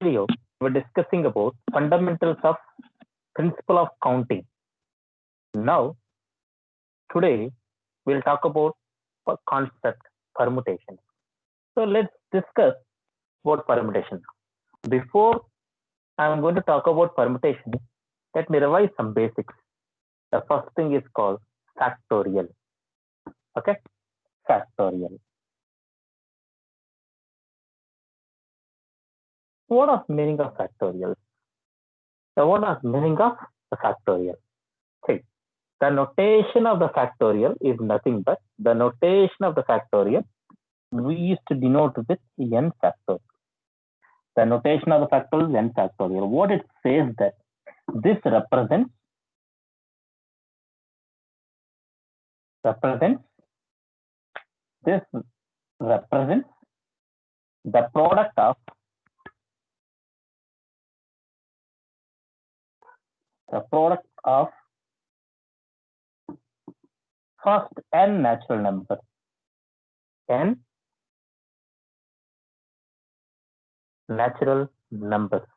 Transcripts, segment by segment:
video, we're discussing about fundamentals of principle of counting. Now, today, we'll talk about a concept permutation. So let's discuss about permutation. Before I'm going to talk about permutation, let me revise some basics. The first thing is called factorial. Okay, factorial. What is meaning of factorial? So what is meaning of the factorial? See, the notation of the factorial is nothing but the notation of the factorial we used to denote with n factorial. The notation of the factorial is n factorial. What it says that this represents this represents the product of first n natural numbers. N natural numbers.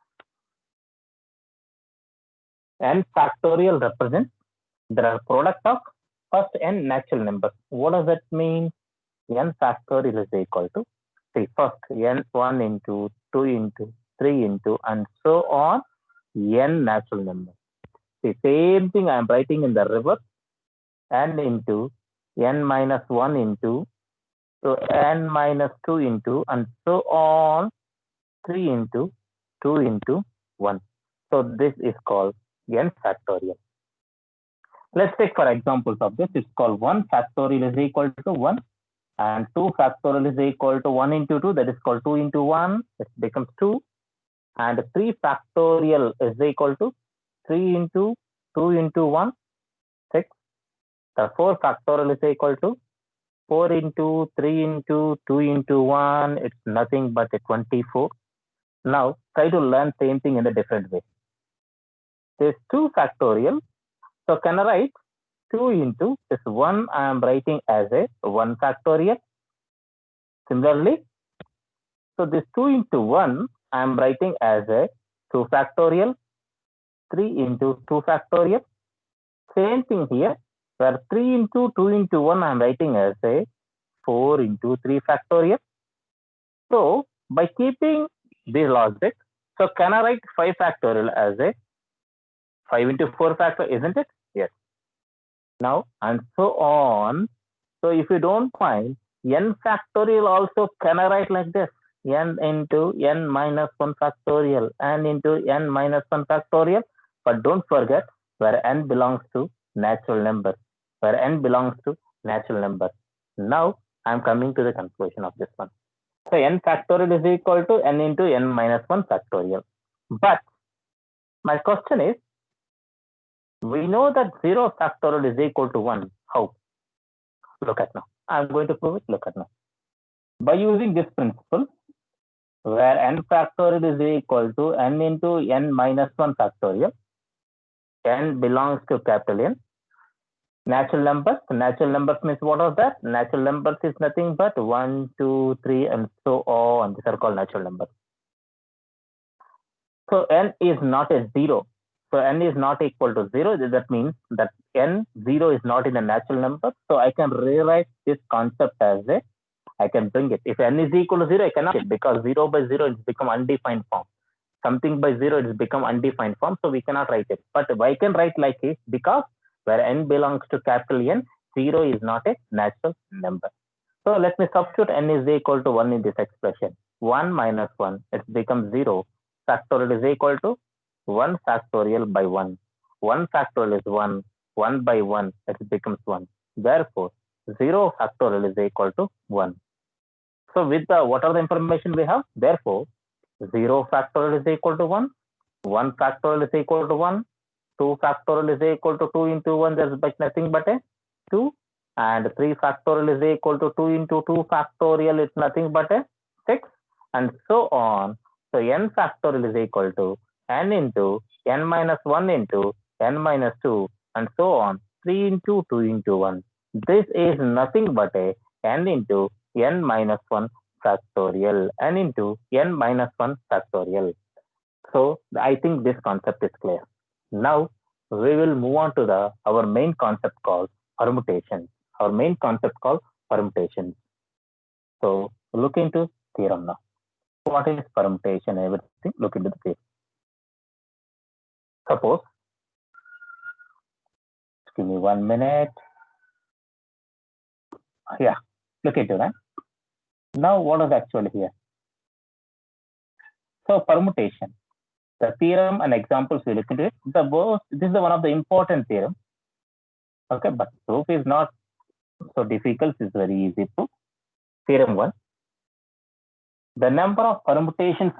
N factorial represents the product of first n natural numbers. What does that mean? N factorial is equal to, see, first n1 into 2 into 3 into and so on n natural numbers. The same thing I am writing in the reverse, n into n minus 1 into so n minus 2 into and so on 3 into 2 into 1. So this is called n factorial. Let's take for examples of this. It's called 1 factorial is equal to 1 and 2 factorial is equal to 1 into 2. That is called 2 into 1. It becomes 2. And 3 factorial is equal to 3 into 2 into 1, 6. The 4 factorial is equal to 4 into 3 into 2 into 1. It's nothing but a 24. Now try to learn same thing in a different way. This 2 factorial. So can I write 2 into this 1? I am writing as a 1 factorial. Similarly, so this 2 into 1 I am writing as a 2 factorial. 3 into 2 factorial. Same thing here, where 3 into 2 into 1 I am writing as a 4 into 3 factorial. So by keeping this logic, so can I write 5 factorial as a 5 into 4 factor, isn't it? Yes. Now, and so on. So if you don't find n factorial also, can I write like this? N into n minus 1 factorial, n into n minus 1 factorial. But don't forget where n belongs to natural numbers. Where n belongs to natural numbers. Now, I'm coming to the conclusion of this one. So n factorial is equal to n into n minus 1 factorial. But my question is, we know that 0 factorial is equal to 1. How? Look at now. I'm going to prove it. Look at now. By using this principle, where n factorial is equal to n into n minus 1 factorial, n belongs to capital N. Natural numbers means what is that? Natural numbers is nothing but 1, 2, 3 and so on. These are called natural numbers. So n is not a 0. So n is not equal to 0. That means that n 0 is not in a natural number. So I can rewrite this concept as a, I can bring it. If n is equal to 0, I cannot, because 0 by 0 it's become undefined form. Something by 0 it's become undefined form. So we cannot write it. But I can write like this because where n belongs to capital N, 0 is not a natural number. So let me substitute n is equal to 1 in this expression. 1 minus 1, it becomes 0. Factorial is equal to 1 factorial by 1. 1 factorial is 1. 1 by 1, it becomes 1. Therefore, 0 factorial is equal to 1. So with the, what are the information we have? Therefore, 0 factorial is equal to 1. 1 factorial is equal to 1. 2 factorial is equal to 2 into 1. There's like nothing but a 2. And 3 factorial is equal to 2 into 2 factorial. It's nothing but a 6. And so on. So n factorial is equal to n into n minus 1 into n minus 2 and so on 3 into 2 into 1. This is nothing but a n into n minus 1 factorial, n into n minus 1 factorial. So I think this concept is clear. Now we will move on to our main concept called permutation. Our main concept called permutation. So look into theorem now. What is permutation? Everything. Look into the theorem. Suppose, give me 1 minute. Yeah, look into that. Now what is actually here? So permutation. The theorem and examples we look into it. This is one of the important theorem. Okay, but proof is not so difficult. It's very easy proof. Theorem 1. The number of permutations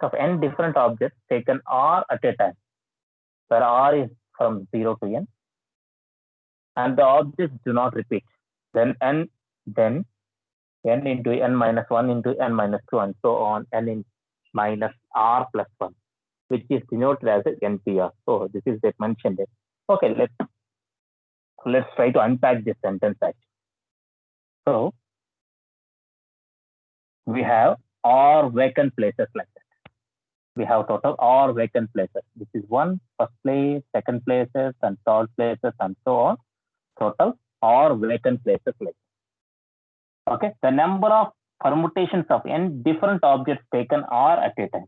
of n different objects taken R at a time, where R is from 0 to n, and the objects do not repeat. Then n into n minus 1 into n minus 2 and so on, n in minus R plus 1, which is denoted as NPR. So this is mentioned there. Okay, let's try to unpack this sentence actually. So we have R vacant places like that. We have total R vacant places. This is first place, second places, and third places, and so on. Total R vacant places like that. Okay, the number of permutations of n different objects taken are at a time.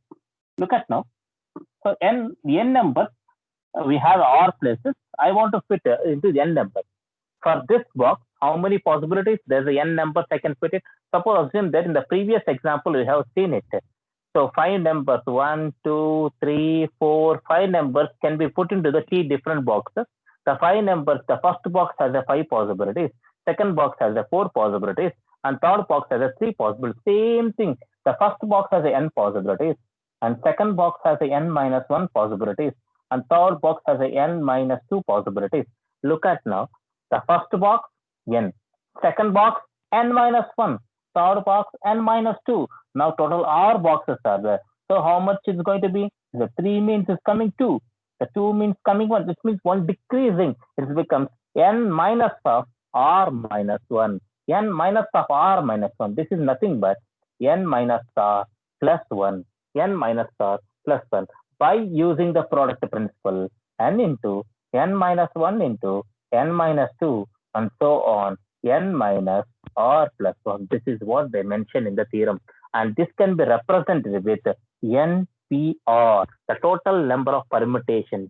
Look at now. So n numbers, we have R places. I want to fit into the n numbers. For this box, how many possibilities? There's a n numbers I can fit it. Suppose assume that in the previous example we have seen it. So 5 numbers, 1, 2, 3, 4, 5 numbers can be put into the 3 different boxes. The 5 numbers, the first box has a 5 possibilities, second box has a 4 possibilities, and third box has a 3 possibilities. Same thing. The first box has a n possibilities, and second box has a n minus 1 possibilities, and third box has a n minus 2 possibilities. Look at now. The first box, n. Second box, n minus 1. Third box, n minus 2. Now total R boxes are there. So how much is going to be? The 3 means is coming 2. The 2 means coming 1. This means 1 decreasing. It becomes n minus of R minus 1. N minus of R minus 1. This is nothing but n minus R plus 1. N minus R plus 1. By using the product principle, n into n minus 1 into n minus 2 and so on, n minus R plus 1. This is what they mention in the theorem. And this can be represented with NPR, the total number of permutations.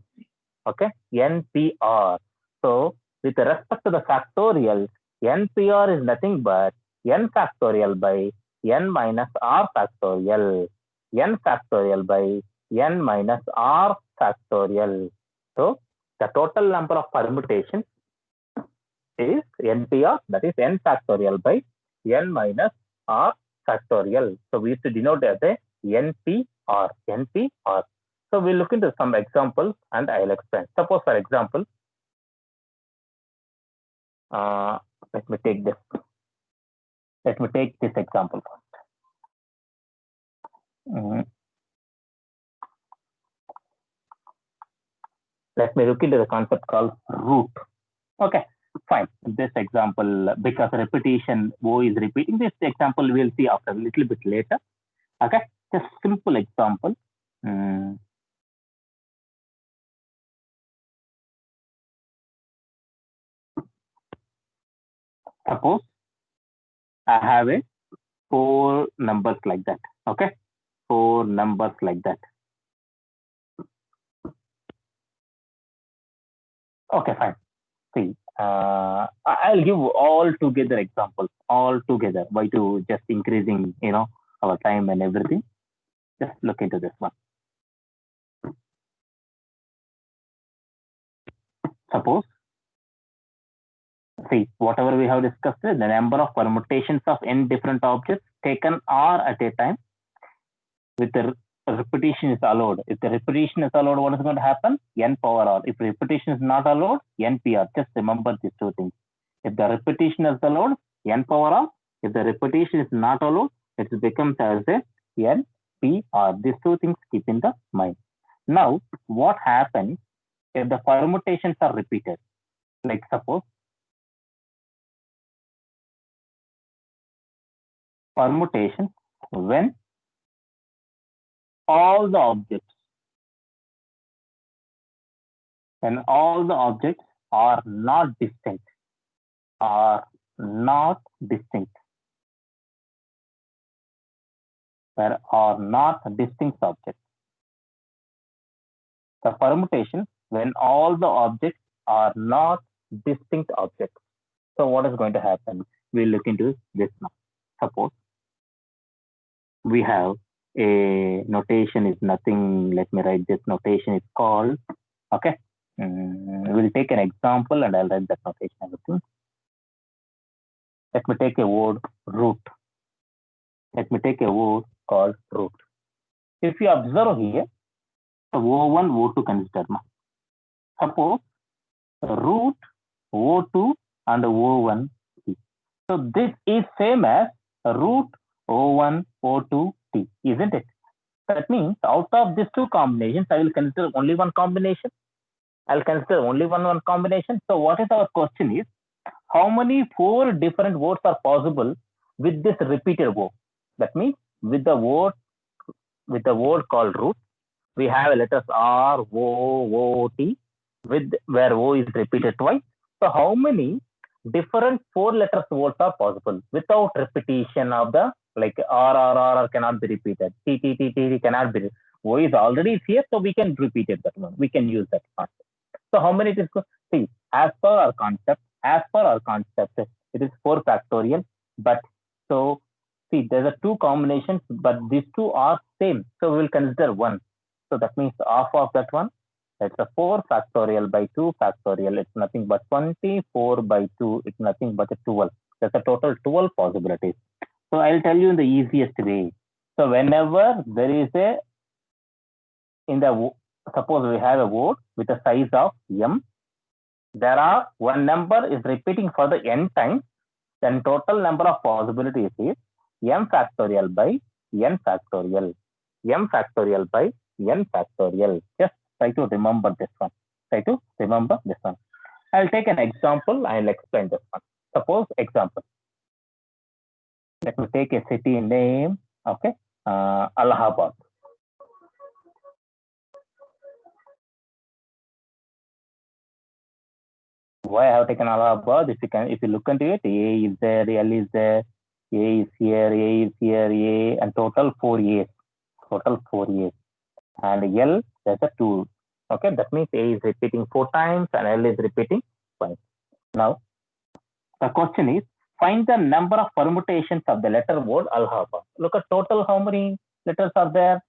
Okay, NPR. So with respect to the factorial, NPR is nothing but n factorial by n minus R factorial. N factorial by n minus R factorial. So the total number of permutations is NPR, that is n factorial by n minus R factorial. So we used to denote as a NPR. NPR. So we'll look into some examples and I'll explain. Suppose, for example, let me take this. Let me take this example first. Let me look into the concept called root. Okay, fine. This example, because repetition, O is repeating. This example we'll see after a little bit later. Okay, just simple example. Suppose I have 4 numbers like that. Okay, 4 numbers like that. Okay, fine. See, I'll give all together examples, all together. Why to just increasing, our time and everything. Just look into this one. Suppose, see, whatever we have discussed, the number of permutations of n different objects taken are at a time with the repetition is allowed. If the repetition is allowed, what is going to happen? N power R. If repetition is not allowed, NPR. Just remember these 2 things. If the repetition is allowed, N power R. If the repetition is not allowed, it becomes as a NPR. These 2 things keep in the mind. Now, what happens if the permutations are repeated? Like suppose, permutation when all the objects, are not distinct, are not distinct, there are not distinct objects. The permutation when all the objects are not distinct objects. So what is going to happen? We'll look into this now. Suppose we have a notation is nothing. Let me write this notation is called, okay. We'll take an example and I'll write that notation everything. Let me take a word root. Let me take a word called root. If you observe here, O1, O2 consider. Suppose root, O2 and O1. So this is same as root O1, O2, T, isn't it? That means out of these two combinations, I will consider only one combination. I'll consider only one combination. So what is our question is, how many 4 different words are possible with this repeated word? That means with the word called root, we have letters R, O, T, with where O is repeated twice. So how many different 4 letters words are possible without repetition of the, like R cannot be repeated, T cannot be. O is already here, so we can repeat it. That one we can use that part. So how many it is? See, as per our concept, it is 4 factorial. But so see, there are 2 combinations, but these 2 are same. So we will consider 1. So that means half of that one. It's a 4 factorial by 2 factorial. It's nothing but 24 by 2. It's nothing but a 12. That's a total 12 possibilities. So I'll tell you in the easiest way. So whenever there is suppose we have a word with a size of m, there are one number is repeating for the n times, then total number of possibilities is m factorial by n factorial. M factorial by n factorial. Just try to remember this one. I'll take an example. I'll explain this one. Suppose example. Let me take a city name. Okay. Allahabad. Why I have taken Allahabad? If you look into it, A is there, L is there, A is here, A, and total 4 A's. And L, there's a 2. Okay, that means A is repeating 4 times and L is repeating twice. Now, the question is, find the number of permutations of the letter word Allahabad. Look at total, how many letters are there?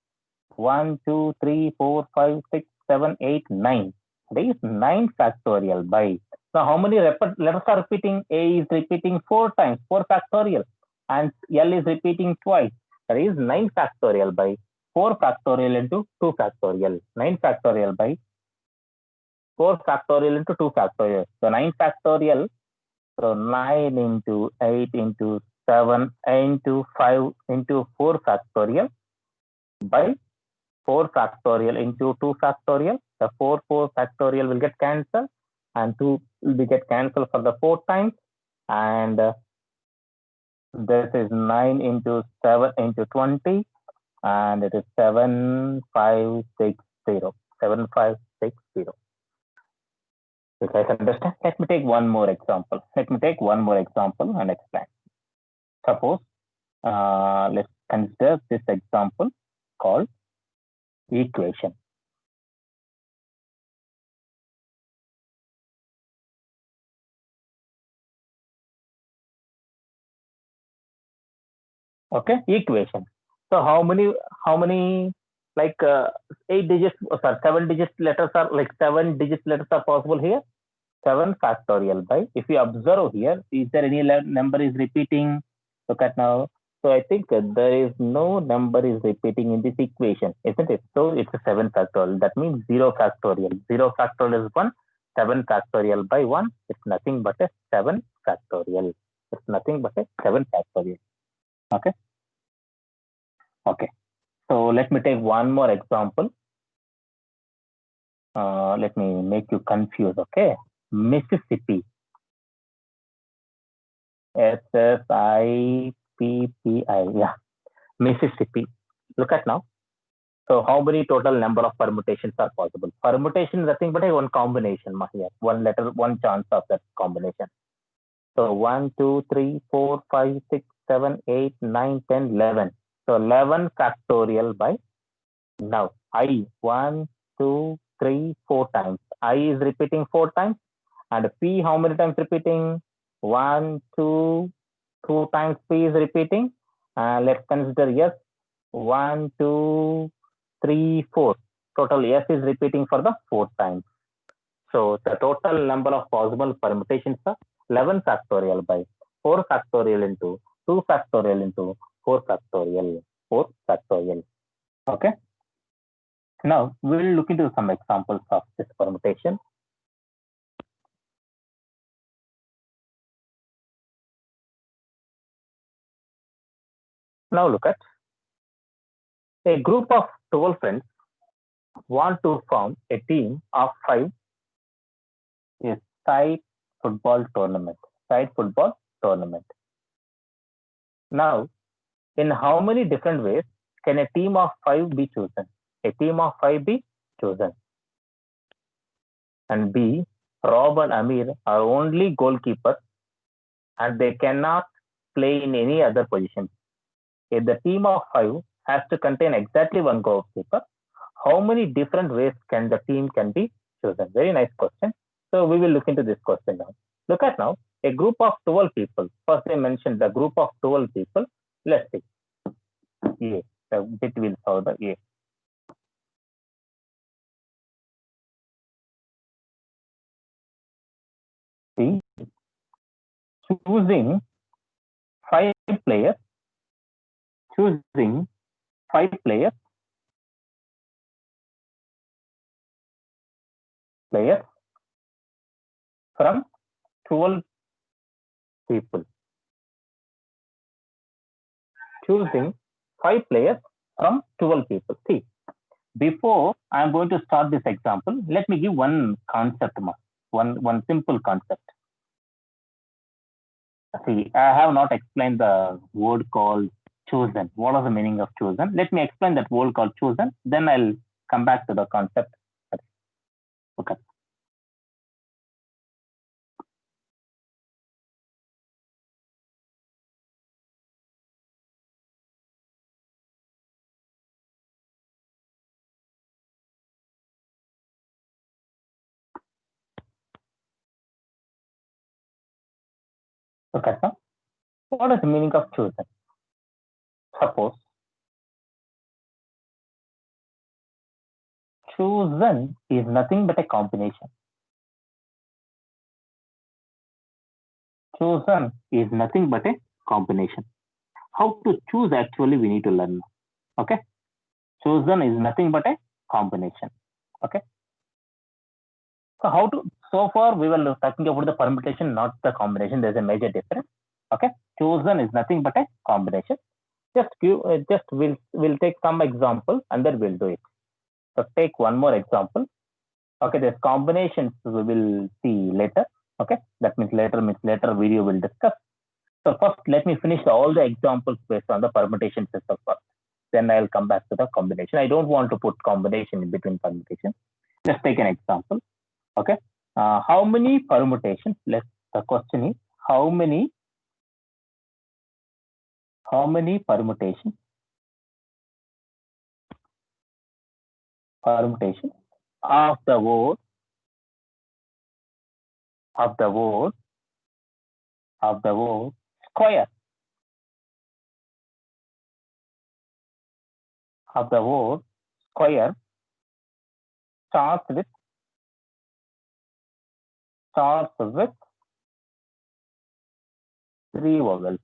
1, 2, 3, 4, 5, 6, 7, 8, 9. There is 9 factorial by. Now, how many letters are repeating? A is repeating 4 times, 4 factorial, and L is repeating twice. That is 9 factorial by 4 factorial into 2 factorial. 9 factorial by 4 factorial into 2 factorial. So 9 factorial. So 9 into 8 into 7 into 5 into 4 factorial by 4 factorial into 2 factorial. The 4 factorial will get cancelled and 2 will be get cancelled for the 4 times. And this is 9 into 7 into 20. And it is 7560. 7560. You guys understand? Let me take one more example. And explain. Suppose, let's consider this example called equation. Okay, equation. So how many like 8 digits, sorry, 7 digit letters are like 7 digit letters are possible here? 7 factorial by, if you observe here, is there any number is repeating? Look at now. So I think there is no number is repeating in this equation, isn't it? So it's a 7 factorial. That means 0 factorial. 0 factorial is 1. 7 factorial by 1. It's nothing but a 7 factorial. It's nothing but a 7 factorial. Okay. Okay. So let me take one more example. Let me make you confused. Okay. Mississippi. Mississippi. Yeah. Mississippi. Look at now. So how many total number of permutations are possible? Permutation is nothing but a one combination here. One letter, one chance of that combination. So 1, 2, 3, 4, 5, 6, 7, 8, 9, 10, 11. So 11 factorial by now I 1, 2, 3, 4 times. I is repeating 4 times. And P how many times repeating? 1, 2, 2 times P is repeating. Let's consider yes. 1, 2, 3, 4. Total S is repeating for the 4th time. So the total number of possible permutations are 11 factorial by 4 factorial into 2 factorial into 4 factorial. 4 factorial. Okay. Now we will look into some examples of this permutation. Now look at a group of 12 friends want to form a team of 5 a side football tournament. Side football tournament. Now, in how many different ways can a team of 5 be chosen? A team of 5 be chosen. And B, Rob and Amir are only goalkeepers and they cannot play in any other position. If the team of 5 has to contain exactly one goalkeeper, how many different ways can the team can be chosen? Very nice question. So we will look into this question now. Look at now, a group of 12 people. First I mentioned the group of 12 people. Let's see. A. The bit will solve the A. C. Choosing 5 players. Choosing 5 players from 12 people. Choosing 5 players from 12 people. See, before I am going to start this example, let me give one concept, one simple concept. See, I have not explained the word called chosen. What is the meaning of chosen? Let me explain that word called chosen. Then I'll come back to the concept. Okay. Okay, so what is the meaning of chosen? Suppose chosen is nothing but a combination. Chosen is nothing but a combination. How to choose actually we need to learn. Okay. Chosen is nothing but a combination. Okay. So far we were talking about the permutation, not the combination. There's a major difference. Okay. Chosen is nothing but a combination. We'll take some example and then we'll do it. So take one more example. Okay, there's combinations we will see later. Okay, that means later video will discuss. So first, let me finish all the examples based on the permutation system first. Then I'll come back to the combination. I don't want to put combination in between permutation. Let's take an example. Okay, how many permutations? The question is how many permutations of the word square starts with 3 vowels.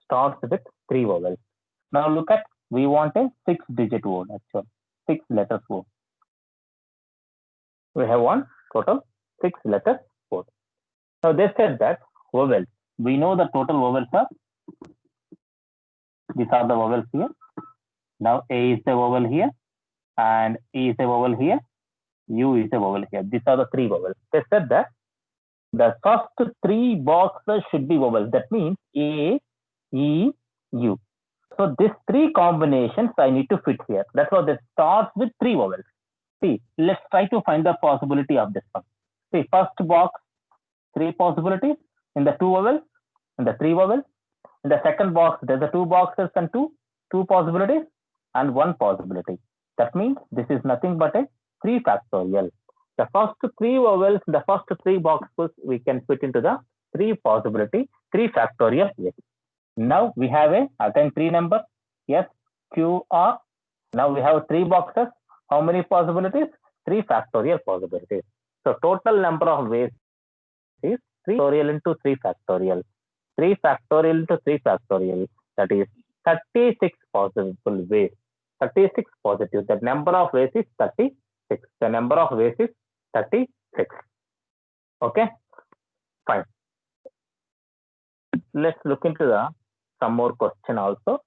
Starts with 3 vowels. Now look at, we want a 6-digit word actually, 6 letters word. We have one total 6 letters word. Now they said that vowels. We know the total vowels are, these are the vowels here. Now A is a vowel here, and E is a vowel here, U is a vowel here. These are the 3 vowels. They said that the first 3 boxes should be vowels. That means A, E, U. So these three combinations I need to fit here. That's why this starts with three vowels. See, let's try to find the possibility of this one. See, first box, three possibilities in the two vowels, in the three vowels. In the second box, there's the two boxes and two possibilities and one possibility. That means this is nothing but a 3 factorial. The first three vowels, the first three boxes, we can fit into the three possibility, 3 factorial. Yes. Now we have again three numbers, S, Q, R. Now we have three boxes. How many possibilities? 3 factorial possibilities. So total number of ways is 3 factorial into 3 factorial. 3 factorial into 3 factorial. That is 36 possible ways. 36 positive. The number of ways is 36. The number of ways is 36. Okay, fine. Let's look into some more question also.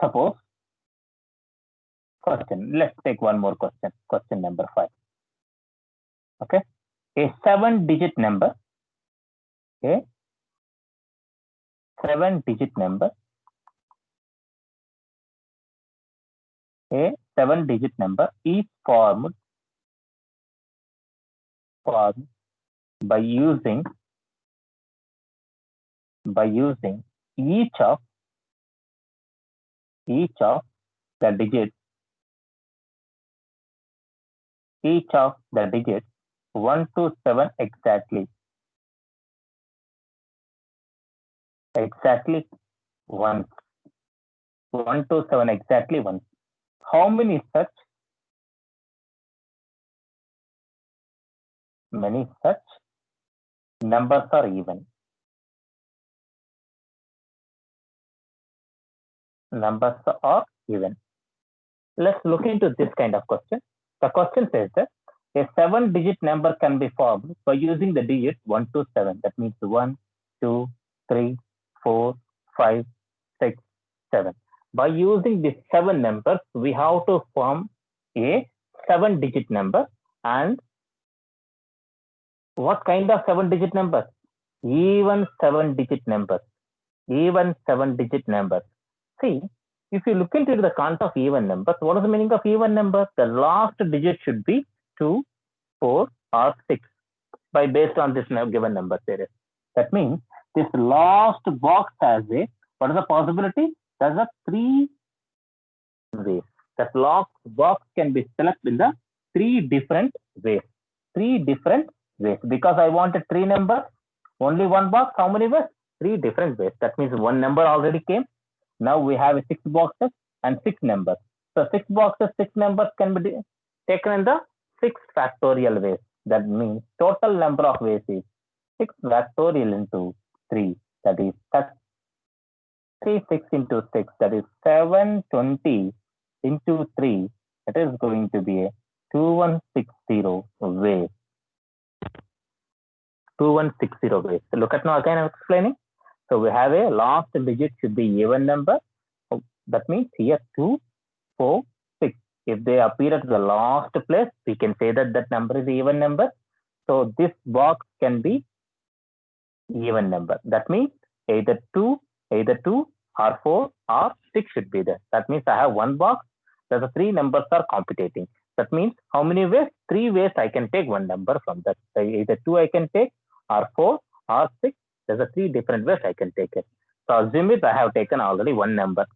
Suppose question. Let's take one more question. Question number 5. Okay, a 7-digit number. Okay, 7-digit number. A 7-digit number is formed by using each of the digits 1 to 7 exactly once. 1 to 7 exactly once. How many such numbers are even? Numbers are even. Let's look into this kind of question. The question says that a 7-digit number can be formed by using the digits 1 to 7. That means 1, 2, 3, 4, 5, 6, 7. By using these 7 numbers, we have to form a 7-digit number. And what kind of 7-digit numbers? Even 7-digit numbers. Even 7-digit numbers. See, if you look into the count of even numbers, what is the meaning of even numbers? The last digit should be 2, 4, or 6 based on this given number series. That means this last box has what is the possibility? There's a 3 ways. That last box can be selected in the 3 different ways. 3 different ways. Because I wanted 3 numbers, only one box. How many ways? 3 different ways. That means one number already came. Now we have 6 boxes and 6 numbers. So 6 boxes, 6 numbers can be taken in the 6 factorial ways. That means total number of ways is 6 factorial into 3. That is 36 into 6. That is 720 into 3. It is going to be a 2160 ways. 2160 ways. So look at now again I'm explaining. So we have a last digit should be even number. That means here 2, 4, 6. If they appear at the last place, we can say that that number is even number. So this box can be even number. That means either 2 or 4 or 6 should be there. That means I have one box. The 3 numbers are competing. That means how many ways? 3 ways I can take one number from that. So either 2 I can take or 4 or 6. There's 3 different ways I can take it. So assume it I have taken already one number.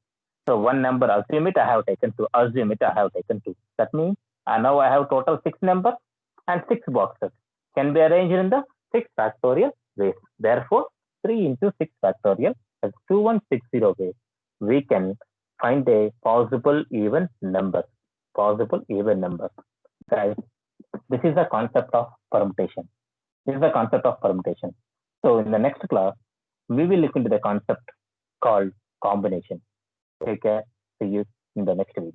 So one number, assume it I have taken 2. Assume it I have taken 2. That means now I have total 6 numbers and 6 boxes. Can be arranged in the 6 factorial ways. Therefore, 3 into 6 factorial is 2160 ways. We can find a possible even number. Guys, this is the concept of permutation. So in the next class, we will look into the concept called combination. Take care. See you in the next video.